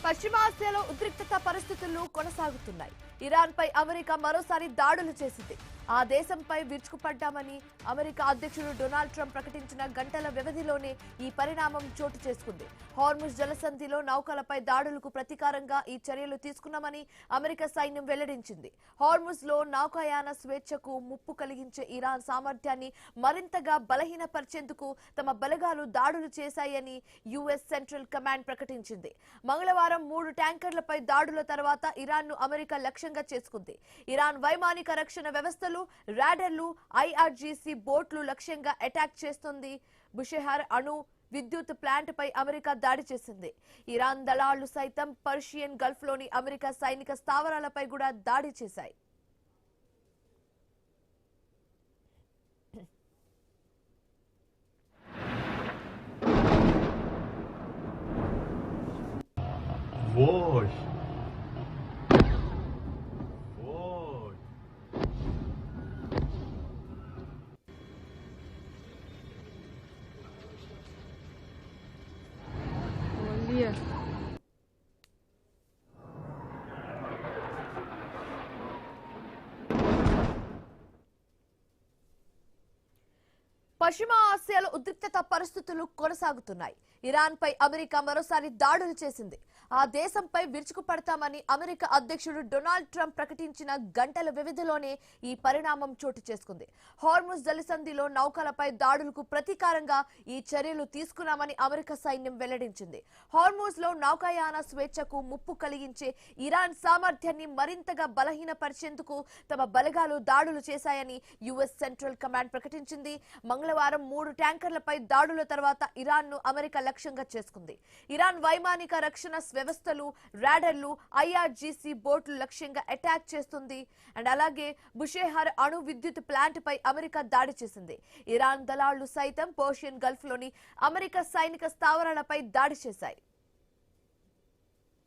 పశ్చిమాసియాలో ఉద్రిక్తత పరిస్థితులు కొనసాగుతున్నాయి. ఇరాన్పై అమెరికా మరోసారి దాడులు చేసింది. ఆ దేశంపై విరుచుకుపడ్డామని అమెరికా అధ్యక్షుడు డొనాల్డ్ ట్రంప్ ప్రకటించిన గంటల వ్యవధిలోనే ఈ పరిణామం చోటు చేసుకుంది. హార్ముజ్ జలసంధిలో నౌకలపై దాడులకు ప్రతీకారంగా ఈ చర్యలు తీసుకున్నామని అమెరికా సైన్యం వెల్లడించింది. హార్ముజ్ లో నౌకాయాన స్వేచ్ఛకు ముప్పు కలిగించే ఇరాన్ సామర్థ్యాన్ని మరింతగా బలహీనపరిచేందుకు తమ బలగాలు దాడులు చేశాయని యుఎస్ సెంట్రల్ కమాండ్ ప్రకటించింది. మంగళవారం 3 ట్యాంకర్లపై దాడుల తర్వాత ఇరాన్ను అమెరికా లక్ష్యంగా చేసుకుంది. ఇరాన్ వైమానిక రక్షణ వ్యవస్థలు, రాడర్లు, ఐఆర్జీసీ బోట్లు లక్ష్యంగా అటాక్ చేస్తుంది. బుషెహర్ అణు విద్యుత్ ప్లాంట్ పై అమెరికా దాడి చేసింది. ఇరాన్ దళాలు సైతం పర్షియన్ గల్ఫ్ లోని అమెరికా సైనిక స్థావరాలపై కూడా దాడి చేశాయి. Вой! Olha. పశ్చిమ ఆసియాలో ఉద్రిక్తత పరిస్థితులు కొనసాగుతున్నాయి. ఇరాన్ పై అమెరికా మరోసారి దాడులు చేసింది. ఆ దేశంపై విరుచుకుపడతామని అమెరికా అధ్యక్షుడు డొనాల్డ్ ట్రంప్ ప్రకటించిన గంటల వ్యవధిలోనే ఈ పరిణామం చోటు చేసుకుంది. హార్ముజ్ జలసంధిలో నౌకలపై దాడులకు ప్రతీకారంగా ఈ చర్యలు తీసుకున్నామని అమెరికా సైన్యం వెల్లడించింది. హార్ముజ్ లో నౌకాయాన స్వేచ్ఛకు ముప్పు కలిగించే ఇరాన్ సామర్థ్యాన్ని మరింతగా బలహీనపరిచేందుకు తమ బలగాలు దాడులు చేశాయని యుఎస్ సెంట్రల్ కమాండ్ ప్రకటించింది. మంగళవారం 3 ట్యాంకర్లపై దాడుల తర్వాత ఇరాన్ను అమెరికా లక్ష్యంగా చేసుకుంది. ఇరాన్ వైమానిక రక్షణ వ్యవస్థలు, రాడర్లు, ఐఆర్జీసీ బోట్లు లక్ష్యంగా అటాక్ చేస్తుంది. అండ్ అలాగే బుషెహర్ అణు విద్యుత్ ప్లాంట్ పై అమెరికా దాడి చేసింది. ఇరాన్ దళాలు సైతం పర్షియన్ గల్ఫ్ లోని అమెరికా సైనిక స్థావరాలపై దాడి చేశాయి.